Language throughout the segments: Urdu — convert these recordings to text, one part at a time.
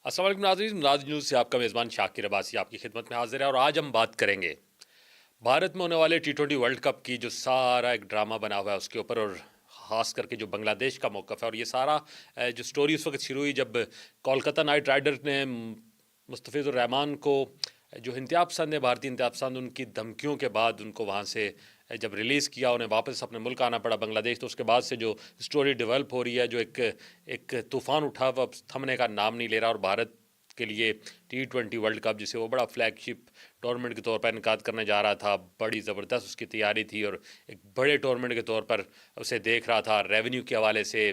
السلام علیکم ناظرین، ناز نیوز سے آپ کا میزبان شاکر عباسی آپ کی خدمت میں حاضر ہے، اور آج ہم بات کریں گے بھارت میں ہونے والے ٹی 20 ورلڈ کپ کی جو سارا ایک ڈرامہ بنا ہوا ہے اس کے اوپر، اور خاص کر کے جو بنگلہ دیش کا موقف ہے، اور یہ سارا جو سٹوری اس وقت شروع ہوئی جب کولکتہ نائٹ رائڈر نے مستفیض الرحمان کو، جو انتہا پسند ہے، بھارتی انتہا پسند، ان کی دھمکیوں کے بعد ان کو وہاں سے جب ریلیز کیا، انہیں واپس اپنے ملک آنا پڑا بنگلہ دیش، تو اس کے بعد سے جو سٹوری ڈیولپ ہو رہی ہے، جو ایک طوفان اٹھا وہ اب تھمنے کا نام نہیں لے رہا، اور بھارت کے لیے T20 ورلڈ کپ جسے وہ بڑا فلیگ شپ ٹورنامنٹ کے طور پر انعقاد کرنے جا رہا تھا، بڑی زبردست اس کی تیاری تھی، اور ایک بڑے ٹورنامنٹ کے طور پر اسے دیکھ رہا تھا ریونیو کے حوالے سے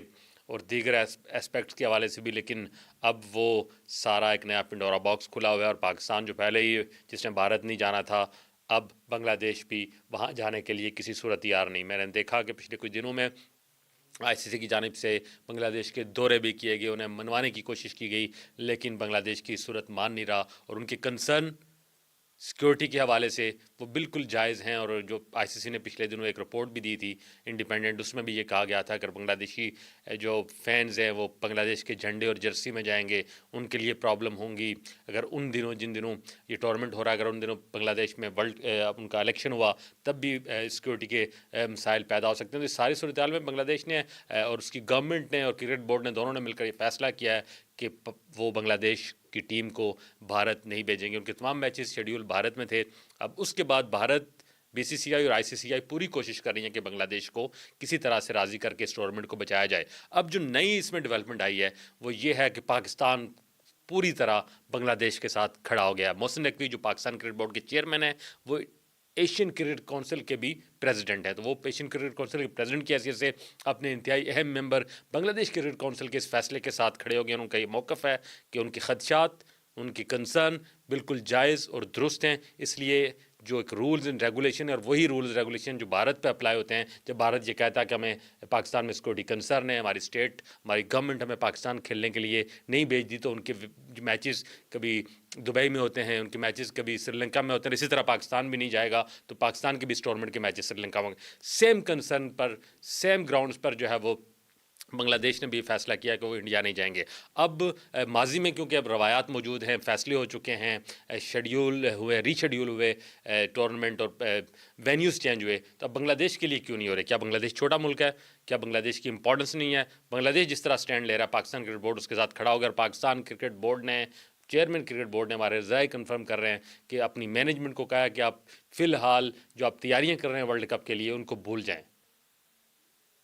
اور دیگر اسپیکٹس کے حوالے سے بھی، لیکن اب وہ سارا ایک نیا پنڈورا باکس کھلا ہوا ہے، اور پاکستان جو پہلے ہی جس نے بھارت نہیں جانا تھا، اب بنگلہ دیش بھی وہاں جانے کے لیے کسی صورت تیار نہیں۔ میں نے دیکھا کہ پچھلے کچھ دنوں میں ICC کی جانب سے بنگلہ دیش کے دورے بھی کیے گئے، انہیں منوانے کی کوشش کی گئی، لیکن بنگلہ دیش کی صورت مان نہیں رہا، اور ان کے کنسرن سیکورٹی کے حوالے سے وہ بالکل جائز ہیں، اور جو ICC نے پچھلے دنوں ایک رپورٹ بھی دی تھی انڈیپینڈنٹ، اس میں بھی یہ کہا گیا تھا اگر بنگلہ دیشی جو فینز ہیں وہ بنگلہ دیش کے جھنڈے اور جرسی میں جائیں گے ان کے لیے پرابلم ہوں گی، اگر ان دنوں جن دنوں یہ ٹورنامنٹ ہو رہا ہے، اگر ان دنوں بنگلہ دیش میں ان کا الیکشن ہوا تب بھی سیکورٹی کے مسائل پیدا ہو سکتے ہیں۔ تو ساری صورتحال میں بنگلہ دیش نے اور اس کی گورنمنٹ نے اور کرکٹ بورڈ نے دونوں نے مل کر یہ فیصلہ کیا ہے کہ وہ بنگلہ دیش کی ٹیم کو بھارت نہیں بھیجیں گے۔ ان کے تمام میچز شیڈیول بھارت میں تھے، اب اس کے بعد بھارت BCCI اور ICCI پوری کوشش کر رہی ہیں کہ بنگلہ دیش کو کسی طرح سے راضی کر کے اس ٹورنامنٹ کو بچایا جائے۔ اب جو نئی اس میں ڈیولپمنٹ آئی ہے وہ یہ ہے کہ پاکستان پوری طرح بنگلہ دیش کے ساتھ کھڑا ہو گیا۔ محسن نقوی جو پاکستان کرکٹ بورڈ کے چیئرمین ہیں، وہ ایشین کرکٹ کونسل کے بھی پریزیڈنٹ ہیں، تو وہ ایشین کرکٹ کونسل کے پریزیڈنٹ کی حیثیت سے اپنے انتہائی اہم ممبر بنگلہ دیش کرکٹ کونسل کے اس فیصلے کے ساتھ کھڑے ہو گئے۔ ان کا یہ موقف ہے کہ ان کے خدشات، ان کی کنسرن بالکل جائز اور درست ہیں، اس لیے جو ایک رولز اینڈ ریگولیشن ہے، اور وہی رولز ریگولیشن جو بھارت پہ اپلائی ہوتے ہیں، جب بھارت یہ کہتا ہے کہ ہمیں پاکستان میں سیکورٹی کنسرن ہے، ہماری اسٹیٹ، ہماری گورنمنٹ ہمیں پاکستان کھیلنے کے لیے نہیں بھیج دی، تو ان کے میچز کبھی دبئی میں ہوتے ہیں، ان کے میچز کبھی سری لنکا میں ہوتے ہیں، اسی طرح پاکستان بھی نہیں جائے گا تو پاکستان کے بھی اس ٹورنامنٹ کے میچز سری لنکا میں سیم کنسرن پر، سیم گراؤنڈز پر جو ہے وہ بنگلہ دیش نے بھی فیصلہ کیا کہ وہ انڈیا نہیں جائیں گے۔ اب ماضی میں کیونکہ اب روایات موجود ہیں، فیصلے ہو چکے ہیں، شیڈیول ہوئے، ری شیڈیول ہوئے ٹورنامنٹ، اور وینیوز چینج ہوئے، تو اب بنگلہ دیش کے لیے کیوں نہیں ہو رہے؟ کیا بنگلہ دیش چھوٹا ملک ہے؟ کیا بنگلہ دیش کی امپورٹنس نہیں ہے؟ بنگلہ دیش جس طرح سٹینڈ لے رہا ہے، پاکستان کرکٹ بورڈ اس کے ساتھ کھڑا ہو گیا، اور پاکستان کرکٹ بورڈ نے، چیئرمین کرکٹ بورڈ نے ہمارے رضائے کنفرم کر رہے ہیں کہ اپنی مینجمنٹ کو کہا ہے کہ آپ فی الحال جو آپ تیاریاں کر رہے ہیں ورلڈ کپ کے لیے ان کو بھول جائیں۔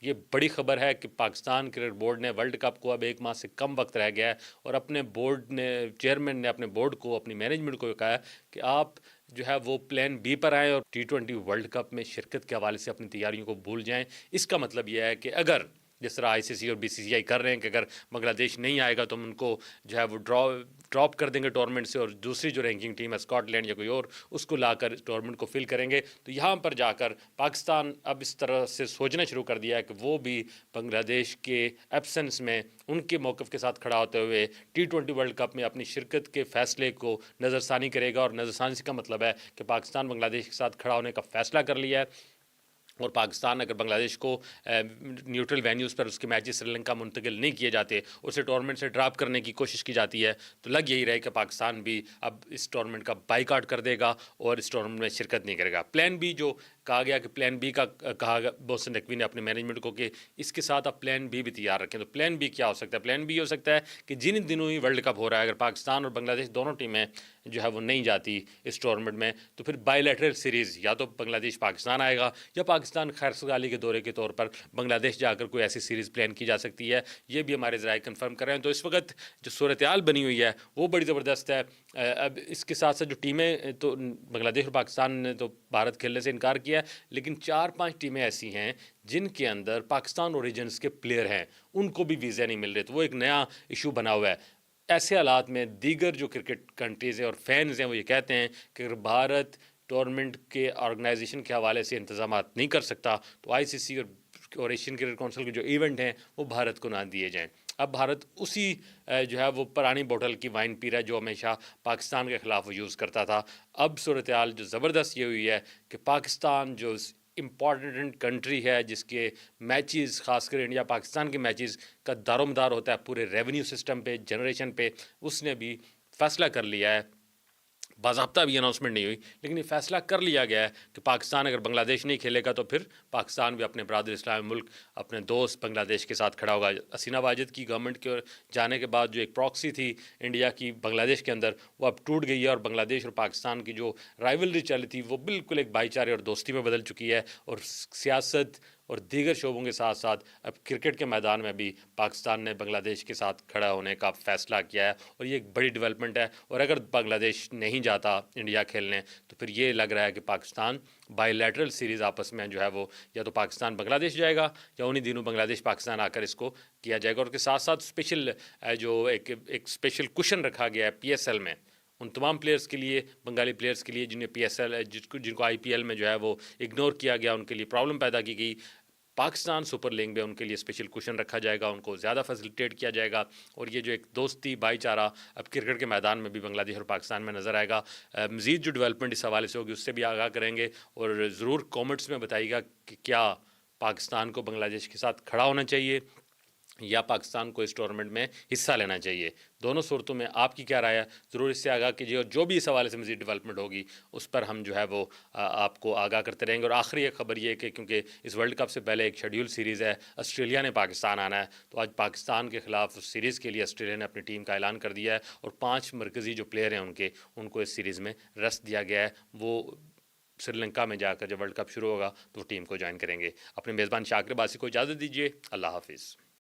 یہ بڑی خبر ہے کہ پاکستان کرکٹ بورڈ نے ورلڈ کپ کو اب 1 ماہ سے کم وقت رہ گیا ہے، اور اپنے بورڈ نے، چیئرمین نے اپنے بورڈ کو، اپنی مینجمنٹ کو کہا ہے کہ آپ جو ہے وہ پلان B پر آئیں، اور T20 ورلڈ کپ میں شرکت کے حوالے سے اپنی تیاریوں کو بھول جائیں۔ اس کا مطلب یہ ہے کہ اگر جس طرح ICC اور BCCI کر رہے ہیں کہ اگر بنگلہ دیش نہیں آئے گا تو ہم ان کو جو ہے وہ ڈراپ کر دیں گے ٹورنامنٹ سے، اور دوسری جو رینکنگ ٹیم ہے اسکاٹ لینڈ یا کوئی اور، اس کو لا کر ٹورنامنٹ کو فل کریں گے، تو یہاں پر جا کر پاکستان اب اس طرح سے سوچنا شروع کر دیا ہے کہ وہ بھی بنگلہ دیش کے ایبسنس میں ان کے موقف کے ساتھ کھڑا ہوتے ہوئے T20 ورلڈ کپ میں اپنی شرکت کے فیصلے کو نظر ثانی کرے گا، اور نظر ثانی کا مطلب ہے کہ پاکستان بنگلہ دیش کے ساتھ کھڑا ہونے کا فیصلہ کر لیا ہے، اور پاکستان اگر بنگلہ دیش کو نیوٹرل وینیوز پر اس کے میچز سری لنکا منتقل نہیں کیے جاتے، اسے ٹورنامنٹ سے ڈراپ کرنے کی کوشش کی جاتی ہے، تو لگ یہی رہے کہ پاکستان بھی اب اس ٹورنامنٹ کا بائیکاٹ کر دے گا اور اس ٹورنامنٹ میں شرکت نہیں کرے گا۔ پلان B جو کہا گیا کہ پلان B کا کہا گیا محسن نقوی نے اپنے مینجمنٹ کو کہ اس کے ساتھ آپ پلان B بھی تیار رکھیں، تو پلان B کیا ہو سکتا ہے؟ پلان B ہو سکتا ہے کہ جن دنوں ہی ورلڈ کپ ہو رہا ہے، اگر پاکستان اور بنگلہ دیش دونوں ٹیمیں جو ہے وہ نہیں جاتی اس ٹورنامنٹ میں، تو پھر بائی لیٹرل سیریز یا تو بنگلہ دیش پاکستان آئے گا، یا پاکستان خیر سگالی کے دورے کے طور پر بنگلہ دیش جا کر کوئی ایسی سیریز پلان کی جا سکتی ہے۔ یہ بھی ہمارے ذرائع کنفرم کر رہے ہیں۔ تو اس وقت جو صورتحال بنی ہوئی ہے وہ بڑی زبردست ہے۔ اب اس کے ساتھ ساتھ جو ٹیمیں، تو بنگلہ دیش اور پاکستان نے تو بھارت کھیلنے سے انکار کیا ہے، لیکن 4-5 ٹیمیں ایسی ہیں جن کے اندر پاکستان اوریجنس کے پلیئر ہیں، ان کو بھی ویزا نہیں مل رہے، تو وہ ایک نیا ایشو بنا ہوا ہے۔ ایسے حالات میں دیگر جو کرکٹ کنٹریز ہیں اور فینز ہیں وہ یہ کہتے ہیں کہ اگر بھارت ٹورنامنٹ کے آرگنائزیشن کے حوالے سے انتظامات نہیں کر سکتا تو ICC اور ایشین کرکٹ کونسل کے جو ایونٹ ہیں وہ بھارت کو نہ دیے جائیں۔ اب بھارت اسی جو ہے وہ پرانی بوٹل کی وائن پی رہا ہے جو ہمیشہ پاکستان کے خلاف وہ یوز کرتا تھا۔ اب صورتحال جو زبردست یہ ہوئی ہے کہ پاکستان جو امپورٹنٹ کنٹری ہے جس کے میچز خاص کر انڈیا پاکستان کے میچز کا دار و مدار ہوتا ہے پورے ریونیو سسٹم پہ، جنریشن پہ، اس نے بھی فیصلہ کر لیا ہے، باضابطہ بھی اناؤنسمنٹ نہیں ہوئی لیکن یہ فیصلہ کر لیا گیا ہے کہ پاکستان اگر بنگلہ دیش نہیں کھیلے گا تو پھر پاکستان بھی اپنے برادر اسلامی ملک اپنے دوست بنگلہ دیش کے ساتھ کھڑا ہوگا۔ حسینہ واجد کی گورنمنٹ کے جانے کے بعد جو ایک پراکسی تھی انڈیا کی بنگلہ دیش کے اندر وہ اب ٹوٹ گئی ہے، اور بنگلہ دیش اور پاکستان کی جو رائیولری چلی تھی وہ بالکل ایک بھائی چارے اور دوستی میں بدل چکی ہے، اور سیاست اور دیگر شعبوں کے ساتھ ساتھ اب کرکٹ کے میدان میں بھی پاکستان نے بنگلہ دیش کے ساتھ کھڑا ہونے کا فیصلہ کیا ہے، اور یہ ایک بڑی ڈیولپمنٹ ہے۔ اور اگر بنگلہ دیش نہیں جاتا انڈیا کھیلنے تو پھر یہ لگ رہا ہے کہ پاکستان بائی لیٹرل سیریز آپس میں جو ہے وہ یا تو پاکستان بنگلہ دیش جائے گا یا انہی دنوں بنگلہ دیش پاکستان آ کر اس کو کیا جائے گا۔ اور اس کے ساتھ ساتھ اسپیشل جو ایک اسپیشل کوشن رکھا گیا ہے پی ایس ایل میں ان تمام پلیئرز کے لیے، بنگالی پلیئرز کے لیے جنہیں پی ایس ایل جن کو آئی پی ایل میں جو ہے وہ اگنور کیا گیا، ان کے لیے پرابلم پیدا کی گئی، پاکستان سپر لیگ میں ان کے لیے اسپیشل کوشن رکھا جائے گا، ان کو زیادہ فیسیلیٹیٹ کیا جائے گا، اور یہ جو ایک دوستی بھائی چارہ اب کرکٹ کے میدان میں بھی بنگلہ دیش اور پاکستان میں نظر آئے گا۔ مزید جو ڈیولپمنٹ اس حوالے سے ہوگی اس سے بھی آگاہ کریں گے، اور ضرور کامنٹس میں بتائیے گا کہ کیا پاکستان کو بنگلہ دیش کے ساتھ کھڑا ہونا چاہیے یا پاکستان کو اس ٹورنامنٹ میں حصہ لینا چاہیے۔ دونوں صورتوں میں آپ کی کیا رائے ہے ضرور اس سے آگاہ کیجیے، اور جو بھی اس حوالے سے مزید ڈیولپمنٹ ہوگی اس پر ہم جو ہے وہ آپ کو آگاہ کرتے رہیں گے۔ اور آخری ایک خبر یہ کہ کیونکہ اس ورلڈ کپ سے پہلے ایک شیڈیول سیریز ہے، آسٹریلیا نے پاکستان آنا ہے، تو آج پاکستان کے خلاف اس سیریز کے لیے آسٹریلیا نے اپنی ٹیم کا اعلان کر دیا ہے، اور 5 مرکزی جو پلیئر ہیں ان کو اس سیریز میں رست دیا گیا ہے، وہ سری لنکا میں جا کر جب ورلڈ کپ شروع ہوگا تو وہ ٹیم کو جوائن کریں گے۔ اپنے میزبان شاکر عباسی کو اجازت دیجیے، اللہ حافظ۔